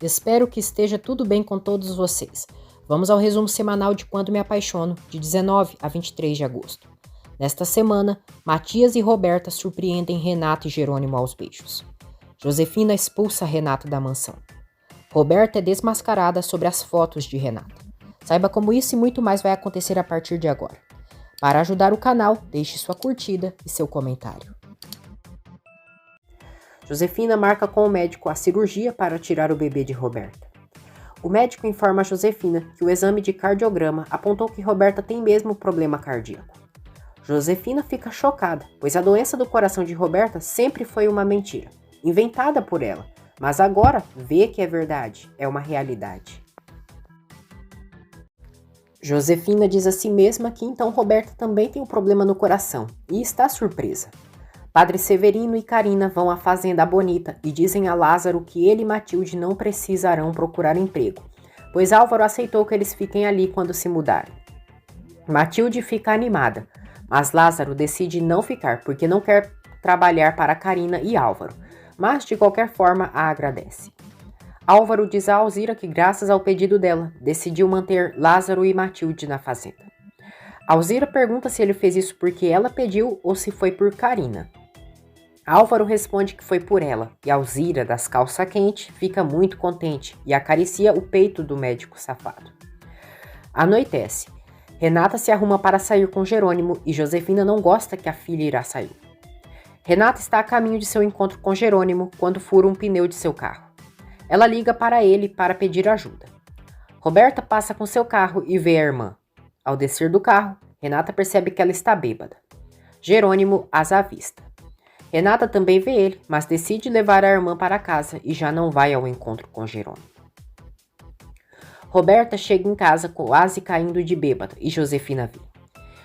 Espero que esteja tudo bem com todos vocês. Vamos ao resumo semanal de Quando Me Apaixono, de 19 a 23 de agosto. Nesta semana, Matias e Roberta surpreendem Renata e Jerônimo aos beijos. Josefina expulsa Renata da mansão. Roberta é desmascarada sobre as fotos de Renata. Saiba como isso e muito mais vai acontecer a partir de agora. Para ajudar o canal, deixe sua curtida e seu comentário. Josefina marca com o médico a cirurgia para tirar o bebê de Roberta. O médico informa a Josefina que o exame de cardiograma apontou que Roberta tem mesmo problema cardíaco. Josefina fica chocada, pois a doença do coração de Roberta sempre foi uma mentira, inventada por ela, mas agora vê que é verdade, é uma realidade. Josefina diz a si mesma que então Roberta também tem um problema no coração e está surpresa. Padre Severino e Carina vão à fazenda Bonita e dizem a Lázaro que ele e Matilde não precisarão procurar emprego, pois Álvaro aceitou que eles fiquem ali quando se mudarem. Matilde fica animada, mas Lázaro decide não ficar porque não quer trabalhar para Carina e Álvaro, mas de qualquer forma a agradece. Álvaro diz a Alzira que graças ao pedido dela, decidiu manter Lázaro e Matilde na fazenda. Alzira pergunta se ele fez isso porque ela pediu ou se foi por Carina. Álvaro responde que foi por ela, e Alzira, das calças quentes, fica muito contente e acaricia o peito do médico safado. Anoitece. Renata se arruma para sair com Jerônimo e Josefina não gosta que a filha irá sair. Renata está a caminho de seu encontro com Jerônimo quando fura um pneu de seu carro. Ela liga para ele para pedir ajuda. Roberta passa com seu carro e vê a irmã. Ao descer do carro, Renata percebe que ela está bêbada. Jerônimo as avista. Renata também vê ele, mas decide levar a irmã para casa e já não vai ao encontro com Jerônimo. Roberta chega em casa quase caindo de bêbada e Josefina vê.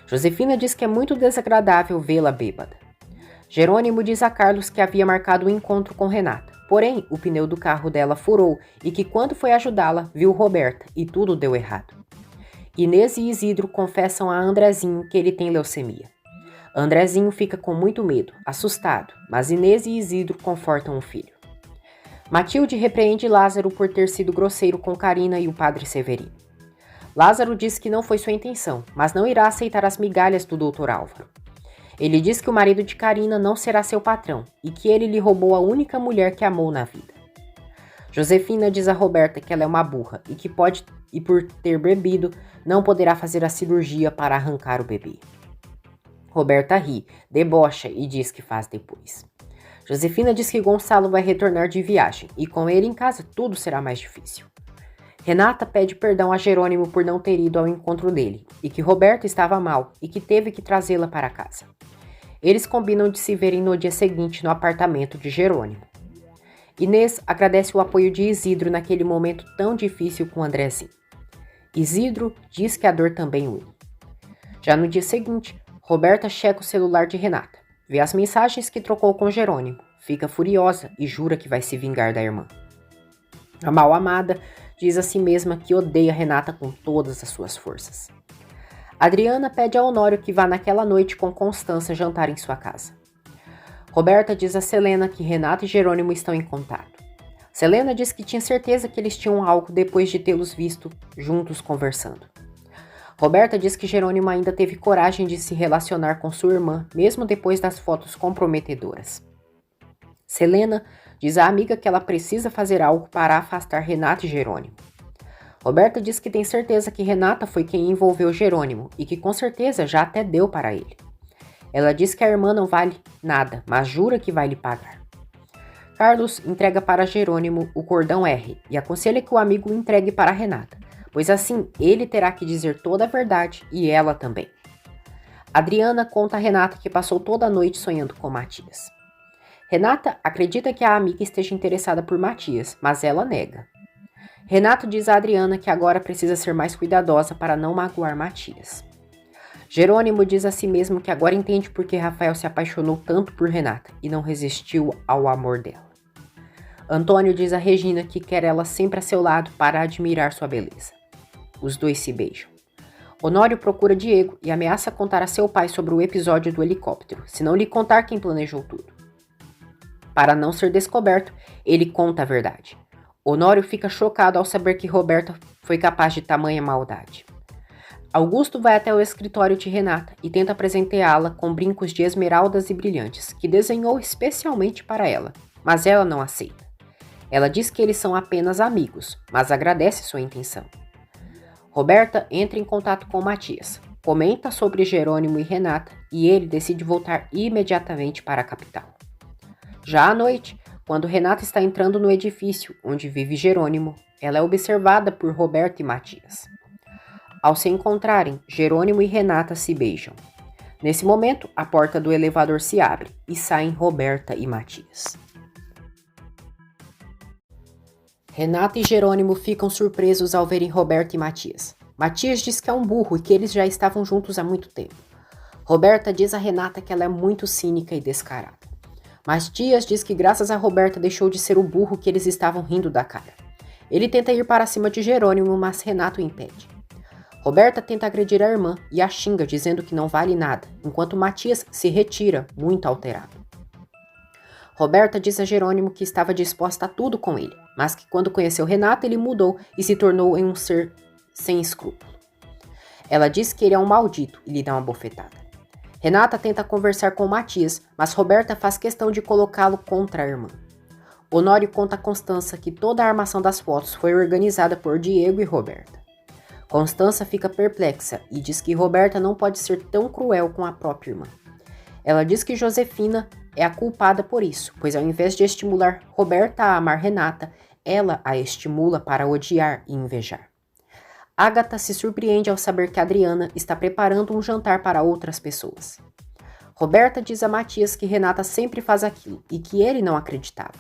Josefina diz que é muito desagradável vê-la bêbada. Jerônimo diz a Carlos que havia marcado um encontro com Renata, porém o pneu do carro dela furou e que quando foi ajudá-la viu Roberta e tudo deu errado. Inês e Isidro confessam a Andrezinho que ele tem leucemia. Andrezinho fica com muito medo, assustado, mas Inês e Isidro confortam o filho. Matilde repreende Lázaro por ter sido grosseiro com Carina e o padre Severino. Lázaro diz que não foi sua intenção, mas não irá aceitar as migalhas do Dr. Álvaro. Ele diz que o marido de Carina não será seu patrão e que ele lhe roubou a única mulher que amou na vida. Josefina diz a Roberta que ela é uma burra e por ter bebido, não poderá fazer a cirurgia para arrancar o bebê. Roberta ri, debocha e diz que faz depois. Josefina diz que Gonçalo vai retornar de viagem e com ele em casa tudo será mais difícil. Renata pede perdão a Jerônimo por não ter ido ao encontro dele e que Roberta estava mal e que teve que trazê-la para casa. Eles combinam de se verem no dia seguinte no apartamento de Jerônimo. Inês agradece o apoio de Isidro naquele momento tão difícil com Andrezinho. Isidro diz que a dor também une. Já no dia seguinte, Roberta checa o celular de Renata, vê as mensagens que trocou com Jerônimo, fica furiosa e jura que vai se vingar da irmã. A mal-amada diz a si mesma que odeia Renata com todas as suas forças. Adriana pede a Honório que vá naquela noite com Constança jantar em sua casa. Roberta diz a Selena que Renata e Jerônimo estão em contato. Selena diz que tinha certeza que eles tinham algo depois de tê-los visto juntos conversando. Roberta diz que Jerônimo ainda teve coragem de se relacionar com sua irmã, mesmo depois das fotos comprometedoras. Selena diz à amiga que ela precisa fazer algo para afastar Renata e Jerônimo. Roberta diz que tem certeza que Renata foi quem envolveu Jerônimo e que com certeza já até deu para ele. Ela diz que a irmã não vale nada, mas jura que vai lhe pagar. Carlos entrega para Jerônimo o cordão R e aconselha que o amigo o entregue para Renata, pois assim ele terá que dizer toda a verdade e ela também. Adriana conta a Renata que passou toda a noite sonhando com Matias. Renata acredita que a amiga esteja interessada por Matias, mas ela nega. Renata diz a Adriana que agora precisa ser mais cuidadosa para não magoar Matias. Jerônimo diz a si mesmo que agora entende por que Rafael se apaixonou tanto por Renata e não resistiu ao amor dela. Antônio diz a Regina que quer ela sempre a seu lado para admirar sua beleza. Os dois se beijam. Honório procura Diego e ameaça contar a seu pai sobre o episódio do helicóptero, se não lhe contar quem planejou tudo. Para não ser descoberto, ele conta a verdade. Honório fica chocado ao saber que Roberta foi capaz de tamanha maldade. Augusto vai até o escritório de Renata e tenta presenteá-la com brincos de esmeraldas e brilhantes, que desenhou especialmente para ela, mas ela não aceita. Ela diz que eles são apenas amigos, mas agradece sua intenção. Roberta entra em contato com Matias, comenta sobre Jerônimo e Renata e ele decide voltar imediatamente para a capital. Já à noite, quando Renata está entrando no edifício onde vive Jerônimo, ela é observada por Roberta e Matias. Ao se encontrarem, Jerônimo e Renata se beijam. Nesse momento, a porta do elevador se abre e saem Roberta e Matias. Renata e Jerônimo ficam surpresos ao verem Roberta e Matias. Matias diz que é um burro e que eles já estavam juntos há muito tempo. Roberta diz a Renata que ela é muito cínica e descarada. Matias diz que graças a Roberta deixou de ser o burro que eles estavam rindo da cara. Ele tenta ir para cima de Jerônimo, mas Renato o impede. Roberta tenta agredir a irmã e a xinga dizendo que não vale nada, enquanto Matias se retira, muito alterado. Roberta diz a Jerônimo que estava disposta a tudo com ele, mas que quando conheceu Renato ele mudou e se tornou um ser sem escrúpulo. Ela diz que ele é um maldito e lhe dá uma bofetada. Renata tenta conversar com Matias, mas Roberta faz questão de colocá-lo contra a irmã. Honório conta a Constança que toda a armação das fotos foi organizada por Diego e Roberta. Constança fica perplexa e diz que Roberta não pode ser tão cruel com a própria irmã. Ela diz que Josefina é a culpada por isso, pois ao invés de estimular Roberta a amar Renata, ela a estimula para odiar e invejar. Ágata se surpreende ao saber que Adriana está preparando um jantar para outras pessoas. Roberta diz a Matias que Renata sempre faz aquilo e que ele não acreditava.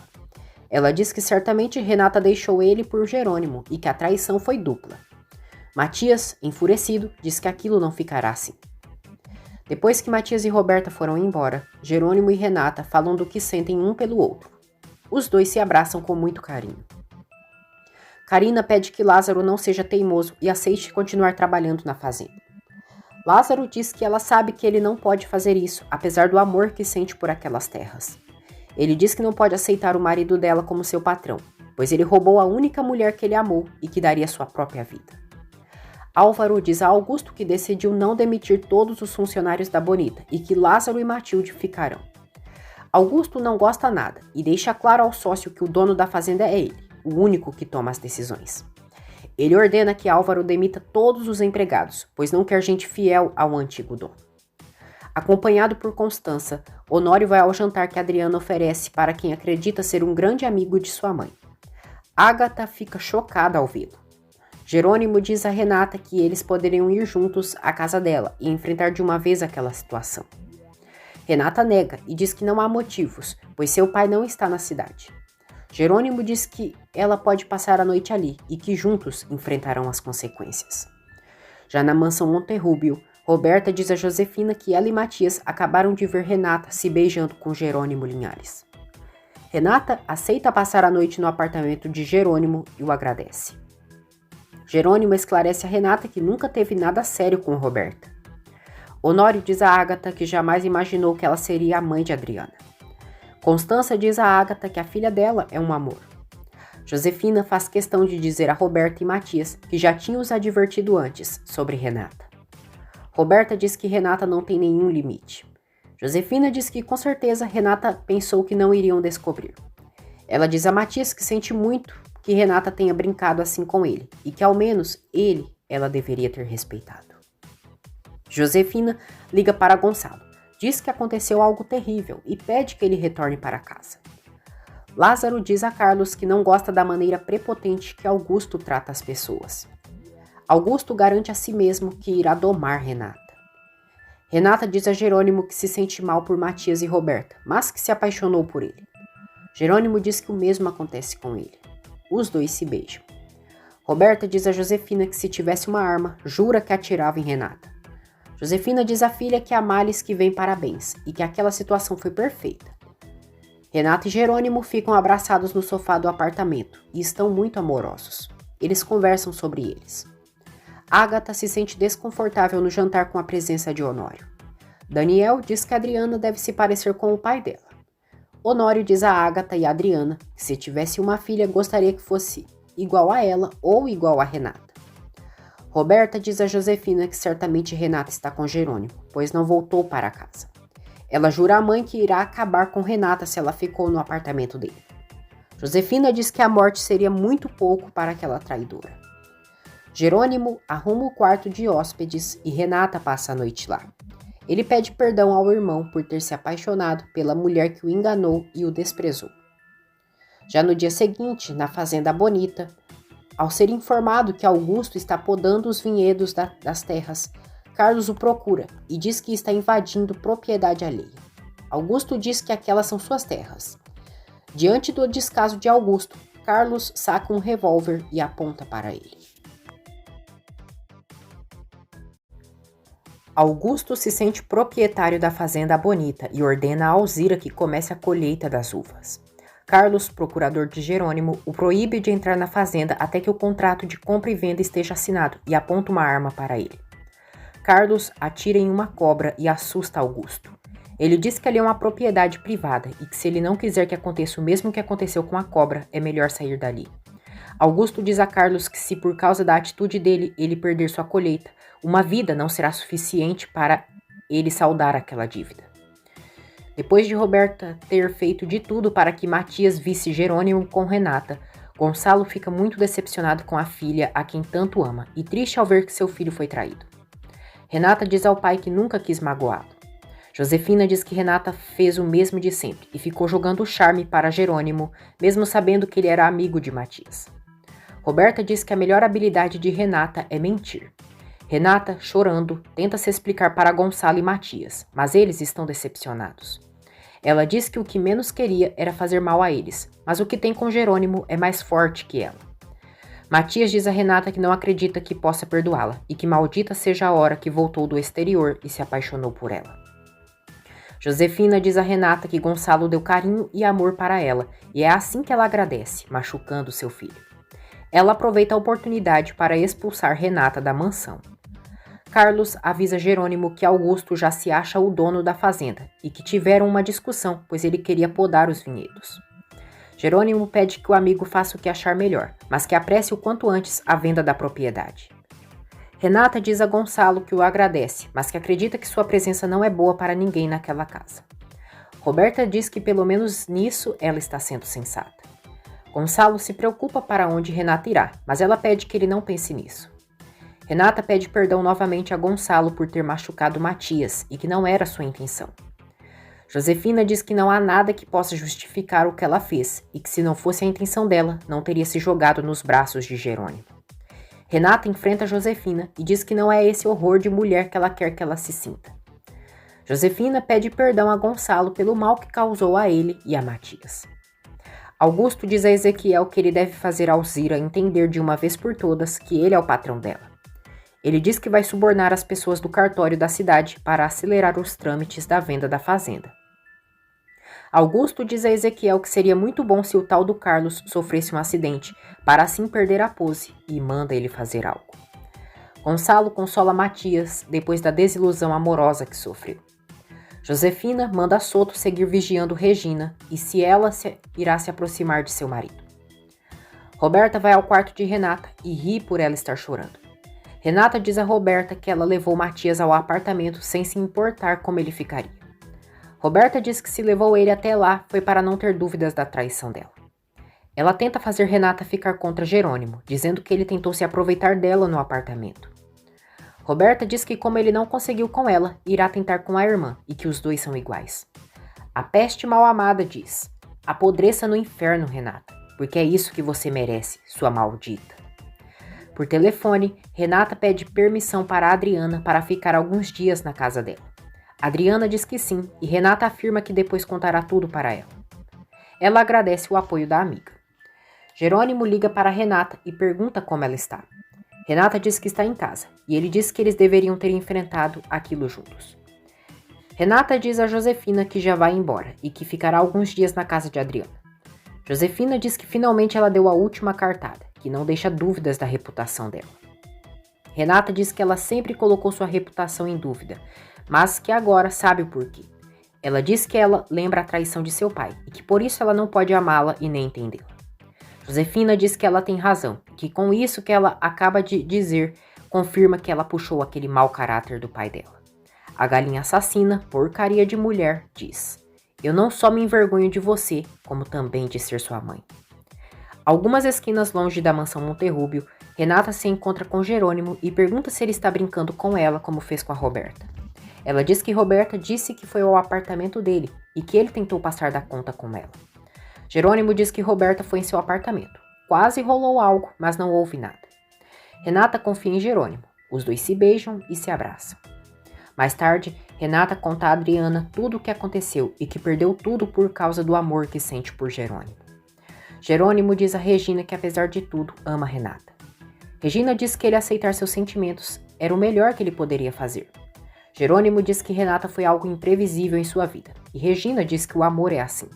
Ela diz que certamente Renata deixou ele por Jerônimo e que a traição foi dupla. Matias, enfurecido, diz que aquilo não ficará assim. Depois que Matias e Roberta foram embora, Jerônimo e Renata falam do que sentem um pelo outro. Os dois se abraçam com muito carinho. Carina pede que Lázaro não seja teimoso e aceite continuar trabalhando na fazenda. Lázaro diz que ela sabe que ele não pode fazer isso, apesar do amor que sente por aquelas terras. Ele diz que não pode aceitar o marido dela como seu patrão, pois ele roubou a única mulher que ele amou e que daria sua própria vida. Álvaro diz a Augusto que decidiu não demitir todos os funcionários da Bonita e que Lázaro e Matilde ficarão. Augusto não gosta nada e deixa claro ao sócio que o dono da fazenda é ele, o único que toma as decisões. Ele ordena que Álvaro demita todos os empregados, pois não quer gente fiel ao antigo dono. Acompanhado por Constança, Honório vai ao jantar que Adriana oferece para quem acredita ser um grande amigo de sua mãe. Ágata fica chocada ao vê-lo. Jerônimo diz a Renata que eles poderiam ir juntos à casa dela e enfrentar de uma vez aquela situação. Renata nega e diz que não há motivos, pois seu pai não está na cidade. Jerônimo diz que ela pode passar a noite ali e que juntos enfrentarão as consequências. Já na mansão Monterrúbio, Roberta diz a Josefina que ela e Matias acabaram de ver Renata se beijando com Jerônimo Linhares. Renata aceita passar a noite no apartamento de Jerônimo e o agradece. Jerônimo esclarece a Renata que nunca teve nada sério com Roberta. Honório diz a Ágata que jamais imaginou que ela seria a mãe de Adriana. Constança diz a Ágata que a filha dela é um amor. Josefina faz questão de dizer a Roberta e Matias que já tinha os advertido antes sobre Renata. Roberta diz que Renata não tem nenhum limite. Josefina diz que com certeza Renata pensou que não iriam descobrir. Ela diz a Matias que sente muito que Renata tenha brincado assim com ele e que ao menos ela deveria ter respeitado. Josefina liga para Gonçalo, diz que aconteceu algo terrível e pede que ele retorne para casa. Lázaro diz a Carlos que não gosta da maneira prepotente que Augusto trata as pessoas. Augusto garante a si mesmo que irá domar Renata. Renata diz a Jerônimo que se sente mal por Matias e Roberta, mas que se apaixonou por ele. Jerônimo diz que o mesmo acontece com ele. Os dois se beijam. Roberta diz a Josefina que se tivesse uma arma, jura que atirava em Renata. Josefina diz à filha que há males que vêm parabéns e que aquela situação foi perfeita. Renata e Jerônimo ficam abraçados no sofá do apartamento e estão muito amorosos. Eles conversam sobre eles. Ágata se sente desconfortável no jantar com a presença de Honório. Daniel diz que Adriana deve se parecer com o pai dela. Honório diz a Ágata e a Adriana que se tivesse uma filha gostaria que fosse igual a ela ou igual a Renata. Roberta diz a Josefina que certamente Renata está com Jerônimo, pois não voltou para casa. Ela jura à mãe que irá acabar com Renata se ela ficou no apartamento dele. Josefina diz que a morte seria muito pouco para aquela traidora. Jerônimo arruma o quarto de hóspedes e Renata passa a noite lá. Ele pede perdão ao irmão por ter se apaixonado pela mulher que o enganou e o desprezou. Já no dia seguinte, na Fazenda Bonita, ao ser informado que Augusto está podando os vinhedos das terras, Carlos o procura e diz que está invadindo propriedade alheia. Augusto diz que aquelas são suas terras. Diante do descaso de Augusto, Carlos saca um revólver e aponta para ele. Augusto se sente proprietário da Fazenda Bonita e ordena a Alzira que comece a colheita das uvas. Carlos, procurador de Jerônimo, o proíbe de entrar na fazenda até que o contrato de compra e venda esteja assinado e aponta uma arma para ele. Carlos atira em uma cobra e assusta Augusto. Ele diz que ali é uma propriedade privada e que se ele não quiser que aconteça o mesmo que aconteceu com a cobra, é melhor sair dali. Augusto diz a Carlos que se por causa da atitude dele ele perder sua colheita, uma vida não será suficiente para ele saldar aquela dívida. Depois de Roberta ter feito de tudo para que Matias visse Jerônimo com Renata, Gonçalo fica muito decepcionado com a filha a quem tanto ama e triste ao ver que seu filho foi traído. Renata diz ao pai que nunca quis magoá-lo. Josefina diz que Renata fez o mesmo de sempre e ficou jogando charme para Jerônimo, mesmo sabendo que ele era amigo de Matias. Roberta diz que a melhor habilidade de Renata é mentir. Renata, chorando, tenta se explicar para Gonçalo e Matias, mas eles estão decepcionados. Ela diz que o que menos queria era fazer mal a eles, mas o que tem com Jerônimo é mais forte que ela. Matias diz a Renata que não acredita que possa perdoá-la e que maldita seja a hora que voltou do exterior e se apaixonou por ela. Josefina diz a Renata que Gonçalo deu carinho e amor para ela e é assim que ela agradece, machucando seu filho. Ela aproveita a oportunidade para expulsar Renata da mansão. Carlos avisa Jerônimo que Augusto já se acha o dono da fazenda e que tiveram uma discussão, pois ele queria podar os vinhedos. Jerônimo pede que o amigo faça o que achar melhor, mas que apresse o quanto antes a venda da propriedade. Renata diz a Gonçalo que o agradece, mas que acredita que sua presença não é boa para ninguém naquela casa. Roberta diz que pelo menos nisso ela está sendo sensata. Gonçalo se preocupa para onde Renata irá, mas ela pede que ele não pense nisso. Renata pede perdão novamente a Gonçalo por ter machucado Matias e que não era sua intenção. Josefina diz que não há nada que possa justificar o que ela fez e que se não fosse a intenção dela, não teria se jogado nos braços de Jerônimo. Renata enfrenta Josefina e diz que não é esse horror de mulher que ela quer que ela se sinta. Josefina pede perdão a Gonçalo pelo mal que causou a ele e a Matias. Augusto diz a Ezequiel que ele deve fazer Alzira entender de uma vez por todas que ele é o patrão dela. Ele diz que vai subornar as pessoas do cartório da cidade para acelerar os trâmites da venda da fazenda. Augusto diz a Ezequiel que seria muito bom se o tal do Carlos sofresse um acidente, para assim perder a pose, e manda ele fazer algo. Gonçalo consola Matias depois da desilusão amorosa que sofreu. Josefina manda Soto seguir vigiando Regina e se ela irá se aproximar de seu marido. Roberta vai ao quarto de Renata e ri por ela estar chorando. Renata diz a Roberta que ela levou Matias ao apartamento sem se importar como ele ficaria. Roberta diz que se levou ele até lá foi para não ter dúvidas da traição dela. Ela tenta fazer Renata ficar contra Jerônimo, dizendo que ele tentou se aproveitar dela no apartamento. Roberta diz que como ele não conseguiu com ela, irá tentar com a irmã e que os dois são iguais. A peste mal amada diz: apodreça no inferno, Renata, porque é isso que você merece, sua maldita. Por telefone, Renata pede permissão para Adriana para ficar alguns dias na casa dela. Adriana diz que sim e Renata afirma que depois contará tudo para ela. Ela agradece o apoio da amiga. Jerônimo liga para Renata e pergunta como ela está. Renata diz que está em casa e ele diz que eles deveriam ter enfrentado aquilo juntos. Renata diz a Josefina que já vai embora e que ficará alguns dias na casa de Adriana. Josefina diz que finalmente ela deu a última cartada, que não deixa dúvidas da reputação dela. Renata diz que ela sempre colocou sua reputação em dúvida, mas que agora sabe o porquê. Ela diz que ela lembra a traição de seu pai e que por isso ela não pode amá-la e nem entendê-la. Josefina diz que ela tem razão, que com isso que ela acaba de dizer, confirma que ela puxou aquele mau caráter do pai dela. A galinha assassina, porcaria de mulher, diz: eu não só me envergonho de você, como também de ser sua mãe. Algumas esquinas longe da mansão Monterrúbio, Renata se encontra com Jerônimo e pergunta se ele está brincando com ela como fez com a Roberta. Ela diz que Roberta disse que foi ao apartamento dele e que ele tentou passar da conta com ela. Jerônimo diz que Roberta foi em seu apartamento. Quase rolou algo, mas não houve nada. Renata confia em Jerônimo. Os dois se beijam e se abraçam. Mais tarde, Renata conta a Adriana tudo o que aconteceu e que perdeu tudo por causa do amor que sente por Jerônimo. Jerônimo diz a Regina que, apesar de tudo, ama Renata. Regina diz que ele aceitar seus sentimentos era o melhor que ele poderia fazer. Jerônimo diz que Renata foi algo imprevisível em sua vida, e Regina diz que o amor é assim.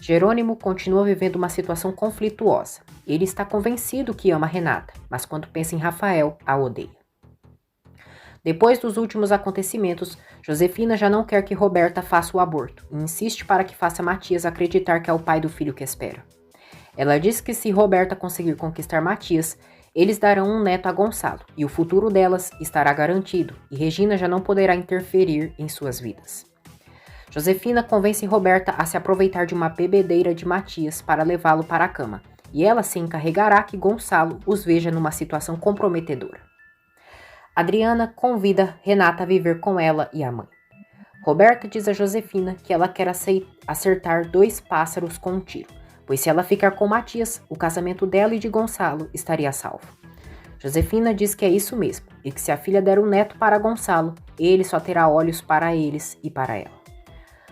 Jerônimo continua vivendo uma situação conflituosa. Ele está convencido que ama Renata, mas quando pensa em Rafael, a odeia. Depois dos últimos acontecimentos, Josefina já não quer que Roberta faça o aborto e insiste para que faça Matias acreditar que é o pai do filho que espera. Ela diz que se Roberta conseguir conquistar Matias, eles darão um neto a Gonçalo e o futuro delas estará garantido e Regina já não poderá interferir em suas vidas. Josefina convence Roberta a se aproveitar de uma bebedeira de Matias para levá-lo para a cama e ela se encarregará que Gonçalo os veja numa situação comprometedora. Adriana convida Renata a viver com ela e a mãe. Roberta diz a Josefina que ela quer acertar 2 pássaros com um tiro, pois se ela ficar com Matias, o casamento dela e de Gonçalo estaria salvo. Josefina diz que é isso mesmo, e que se a filha der um neto para Gonçalo, ele só terá olhos para eles e para ela.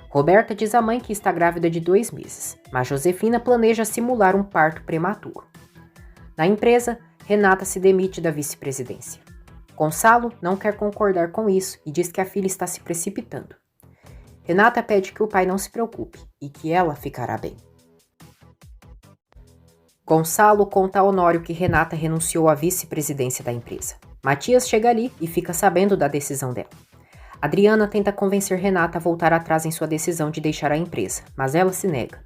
Roberta diz à mãe que está grávida de 2 meses, mas Josefina planeja simular um parto prematuro. Na empresa, Renata se demite da vice-presidência. Gonçalo não quer concordar com isso e diz que a filha está se precipitando. Renata pede que o pai não se preocupe e que ela ficará bem. Gonçalo conta a Honório que Renata renunciou à vice-presidência da empresa. Matias chega ali e fica sabendo da decisão dela. Adriana tenta convencer Renata a voltar atrás em sua decisão de deixar a empresa, mas ela se nega.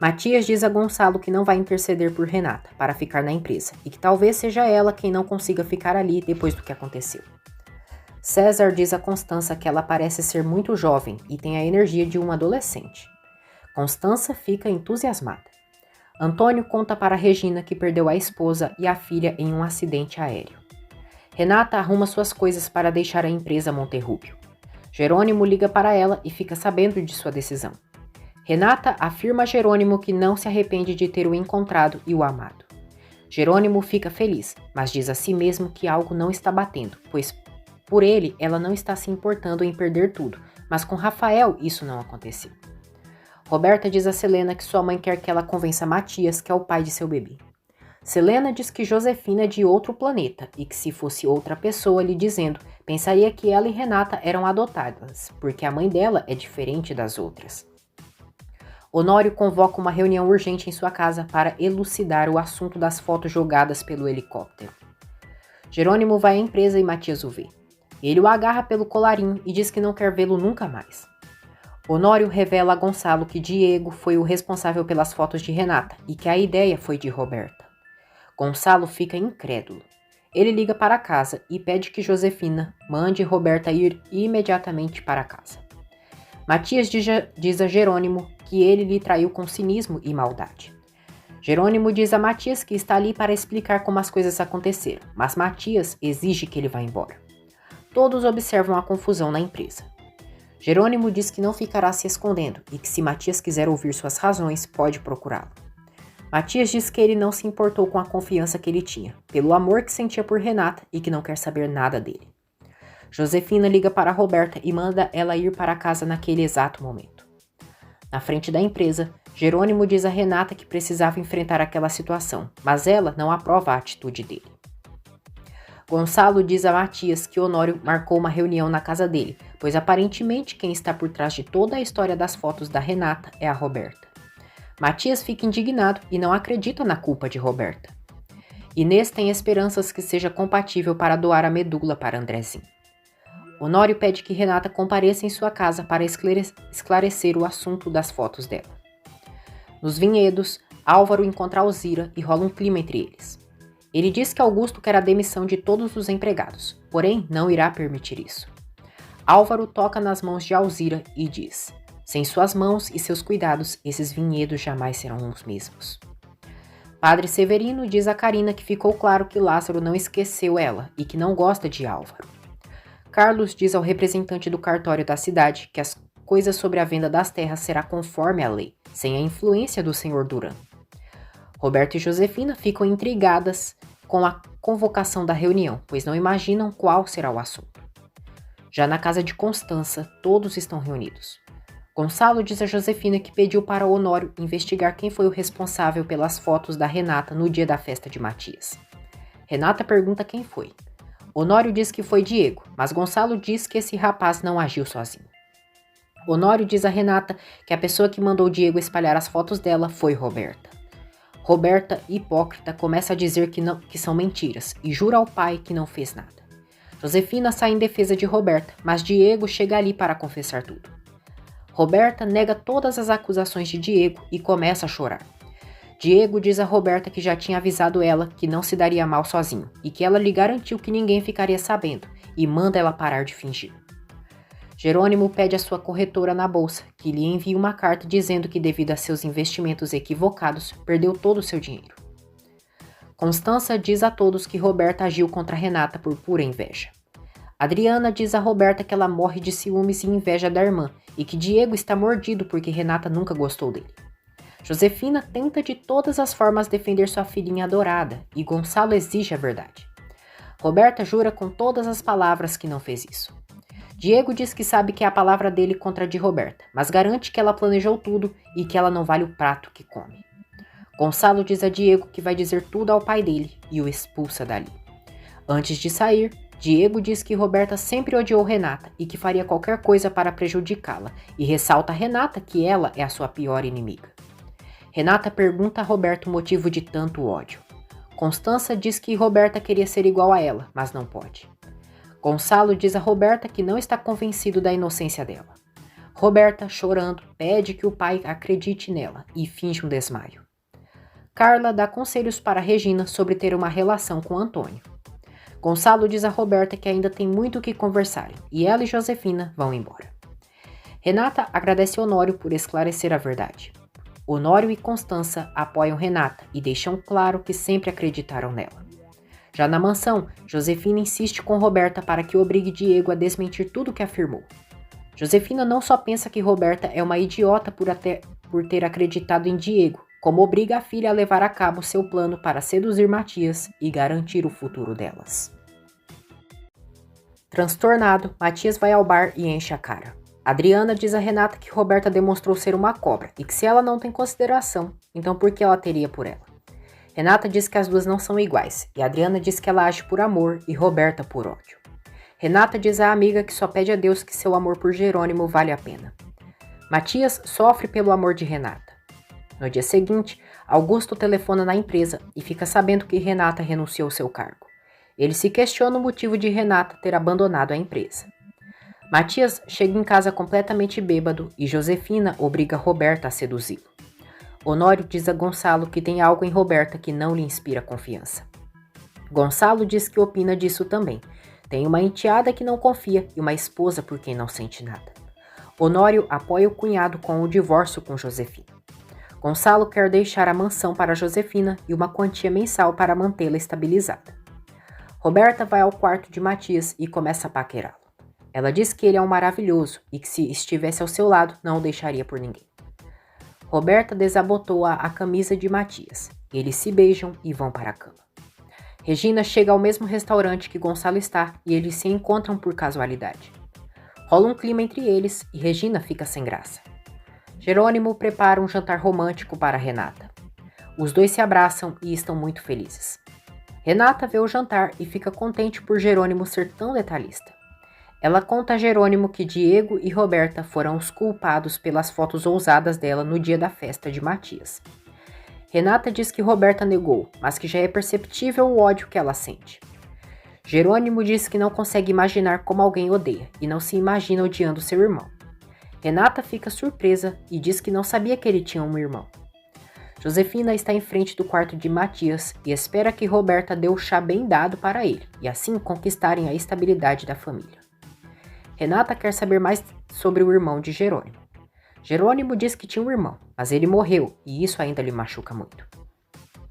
Matias diz a Gonçalo que não vai interceder por Renata para ficar na empresa e que talvez seja ela quem não consiga ficar ali depois do que aconteceu. César diz a Constança que ela parece ser muito jovem e tem a energia de uma adolescente. Constança fica entusiasmada. Antônio conta para Regina que perdeu a esposa e a filha em um acidente aéreo. Renata arruma suas coisas para deixar a empresa Monterrúbio. Jerônimo liga para ela e fica sabendo de sua decisão. Renata afirma a Jerônimo que não se arrepende de ter o encontrado e o amado. Jerônimo fica feliz, mas diz a si mesmo que algo não está batendo, pois por ele ela não está se importando em perder tudo, mas com Rafael isso não aconteceu. Roberta diz a Selena que sua mãe quer que ela convença Matias, que é o pai de seu bebê. Selena diz que Josefina é de outro planeta e que se fosse outra pessoa lhe dizendo, pensaria que ela e Renata eram adotadas, porque a mãe dela é diferente das outras. Honório convoca uma reunião urgente em sua casa para elucidar o assunto das fotos jogadas pelo helicóptero. Jerônimo vai à empresa e Matias o vê. Ele o agarra pelo colarinho e diz que não quer vê-lo nunca mais. Honório revela a Gonçalo que Diego foi o responsável pelas fotos de Renata e que a ideia foi de Roberta. Gonçalo fica incrédulo. Ele liga para casa e pede que Josefina mande Roberta ir imediatamente para casa. Matias diz a Jerônimo que ele lhe traiu com cinismo e maldade. Jerônimo diz a Matias que está ali para explicar como as coisas aconteceram, mas Matias exige que ele vá embora. Todos observam a confusão na empresa. Jerônimo diz que não ficará se escondendo e que se Matias quiser ouvir suas razões, pode procurá-lo. Matias diz que ele não se importou com a confiança que ele tinha, pelo amor que sentia por Renata e que não quer saber nada dele. Josefina liga para Roberta e manda ela ir para casa naquele exato momento. Na frente da empresa, Jerônimo diz a Renata que precisava enfrentar aquela situação, mas ela não aprova a atitude dele. Gonçalo diz a Matias que Honório marcou uma reunião na casa dele, pois aparentemente quem está por trás de toda a história das fotos da Renata é a Roberta. Matias fica indignado e não acredita na culpa de Roberta. Inês tem esperanças que seja compatível para doar a medula para Andrezinho. Honório pede que Renata compareça em sua casa para esclarecer o assunto das fotos dela. Nos vinhedos, Álvaro encontra Alzira e rola um clima entre eles. Ele diz que Augusto quer a demissão de todos os empregados, porém não irá permitir isso. Álvaro toca nas mãos de Alzira e diz: sem suas mãos e seus cuidados, esses vinhedos jamais serão os mesmos. Padre Severino diz a Carina que ficou claro que Lázaro não esqueceu ela e que não gosta de Álvaro. Carlos diz ao representante do cartório da cidade que as coisas sobre a venda das terras será conforme a lei, sem a influência do senhor Duran. Roberto e Josefina ficam intrigadas com a convocação da reunião, pois não imaginam qual será o assunto. Já na casa de Constança, todos estão reunidos. Gonçalo diz a Josefina que pediu para Honório investigar quem foi o responsável pelas fotos da Renata no dia da festa de Matias. Renata pergunta quem foi. Honório diz que foi Diego, mas Gonçalo diz que esse rapaz não agiu sozinho. Honório diz a Renata que a pessoa que mandou Diego espalhar as fotos dela foi Roberta. Roberta, hipócrita, começa a dizer que são mentiras e jura ao pai que não fez nada. Josefina sai em defesa de Roberta, mas Diego chega ali para confessar tudo. Roberta nega todas as acusações de Diego e começa a chorar. Diego diz a Roberta que já tinha avisado ela que não se daria mal sozinho e que ela lhe garantiu que ninguém ficaria sabendo e manda ela parar de fingir. Jerônimo pede à sua corretora na bolsa que lhe envie uma carta dizendo que devido a seus investimentos equivocados, perdeu todo o seu dinheiro. Constança diz a todos que Roberta agiu contra Renata por pura inveja. Adriana diz a Roberta que ela morre de ciúmes e inveja da irmã e que Diego está mordido porque Renata nunca gostou dele. Josefina tenta de todas as formas defender sua filhinha adorada e Gonçalo exige a verdade. Roberta jura com todas as palavras que não fez isso. Diego diz que sabe que é a palavra dele contra a de Roberta, mas garante que ela planejou tudo e que ela não vale o prato que come. Gonçalo diz a Diego que vai dizer tudo ao pai dele e o expulsa dali. Antes de sair, Diego diz que Roberta sempre odiou Renata e que faria qualquer coisa para prejudicá-la e ressalta a Renata que ela é a sua pior inimiga. Renata pergunta a Roberta o motivo de tanto ódio. Constança diz que Roberta queria ser igual a ela, mas não pode. Gonçalo diz a Roberta que não está convencido da inocência dela. Roberta, chorando, pede que o pai acredite nela e finge um desmaio. Carla dá conselhos para Regina sobre ter uma relação com Antônio. Gonçalo diz a Roberta que ainda tem muito o que conversarem e ela e Josefina vão embora. Renata agradece Honório por esclarecer a verdade. Honório e Constança apoiam Renata e deixam claro que sempre acreditaram nela. Já na mansão, Josefina insiste com Roberta para que obrigue Diego a desmentir tudo o que afirmou. Josefina não só pensa que Roberta é uma idiota por ter acreditado em Diego, como obriga a filha a levar a cabo seu plano para seduzir Matias e garantir o futuro delas. Transtornado, Matias vai ao bar e enche a cara. Adriana diz a Renata que Roberta demonstrou ser uma cobra e que se ela não tem consideração, então por que ela teria por ela? Renata diz que as duas não são iguais e Adriana diz que ela age por amor e Roberta por ódio. Renata diz à amiga que só pede a Deus que seu amor por Jerônimo vale a pena. Matias sofre pelo amor de Renata. No dia seguinte, Augusto telefona na empresa e fica sabendo que Renata renunciou ao seu cargo. Ele se questiona o motivo de Renata ter abandonado a empresa. Matias chega em casa completamente bêbado e Josefina obriga Roberta a seduzi-lo. Honório diz a Gonçalo que tem algo em Roberta que não lhe inspira confiança. Gonçalo diz que opina disso também. Tem uma enteada que não confia e uma esposa por quem não sente nada. Honório apoia o cunhado com o divórcio com Josefina. Gonçalo quer deixar a mansão para Josefina e uma quantia mensal para mantê-la estabilizada. Roberta vai ao quarto de Matias e começa a paquerá-lo. Ela diz que ele é um maravilhoso e que se estivesse ao seu lado não o deixaria por ninguém. Roberta desabotoa a camisa de Matias. Eles se beijam e vão para a cama. Regina chega ao mesmo restaurante que Gonçalo está e eles se encontram por casualidade. Rola um clima entre eles e Regina fica sem graça. Jerônimo prepara um jantar romântico para Renata. Os dois se abraçam e estão muito felizes. Renata vê o jantar e fica contente por Jerônimo ser tão detalhista. Ela conta a Jerônimo que Diego e Roberta foram os culpados pelas fotos ousadas dela no dia da festa de Matias. Renata diz que Roberta negou, mas que já é perceptível o ódio que ela sente. Jerônimo diz que não consegue imaginar como alguém odeia e não se imagina odiando seu irmão. Renata fica surpresa e diz que não sabia que ele tinha um irmão. Josefina está em frente do quarto de Matias e espera que Roberta dê o chá bem dado para ele e assim conquistarem a estabilidade da família. Renata quer saber mais sobre o irmão de Jerônimo. Jerônimo diz que tinha um irmão, mas ele morreu e isso ainda lhe machuca muito.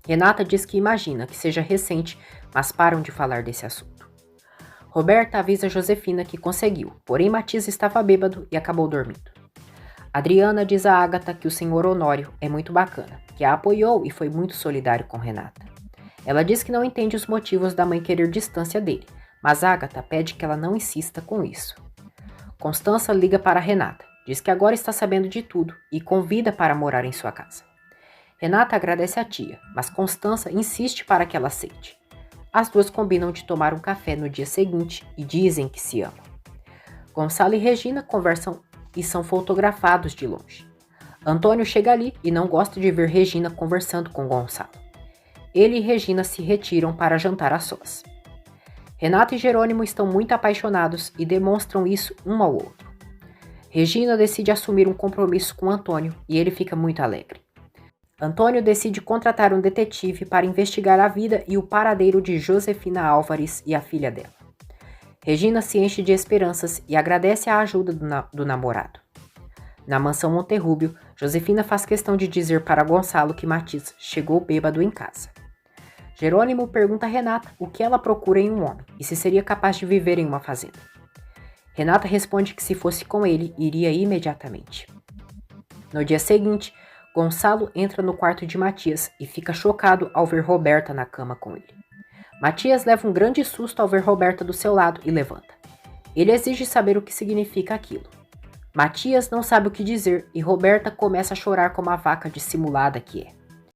Renata diz que imagina que seja recente, mas param de falar desse assunto. Roberta avisa Josefina que conseguiu, porém Matias estava bêbado e acabou dormindo. Adriana diz a Ágata que o senhor Honório é muito bacana, que a apoiou e foi muito solidário com Renata. Ela diz que não entende os motivos da mãe querer distância dele, mas Ágata pede que ela não insista com isso. Constança liga para Renata, diz que agora está sabendo de tudo e convida para morar em sua casa. Renata agradece à tia, mas Constança insiste para que ela aceite. As duas combinam de tomar um café no dia seguinte e dizem que se amam. Gonçalo e Regina conversam e são fotografados de longe. Antônio chega ali e não gosta de ver Regina conversando com Gonçalo. Ele e Regina se retiram para jantar a sós. Renata e Jerônimo estão muito apaixonados e demonstram isso um ao outro. Regina decide assumir um compromisso com Antônio e ele fica muito alegre. Antônio decide contratar um detetive para investigar a vida e o paradeiro de Josefina Álvares e a filha dela. Regina se enche de esperanças e agradece a ajuda do namorado. Na mansão Monterrúbio, Josefina faz questão de dizer para Gonçalo que Matias chegou bêbado em casa. Jerônimo pergunta a Renata o que ela procura em um homem e se seria capaz de viver em uma fazenda. Renata responde que se fosse com ele, iria imediatamente. No dia seguinte, Gonçalo entra no quarto de Matias e fica chocado ao ver Roberta na cama com ele. Matias leva um grande susto ao ver Roberta do seu lado e levanta. Ele exige saber o que significa aquilo. Matias não sabe o que dizer e Roberta começa a chorar como a vaca dissimulada que é.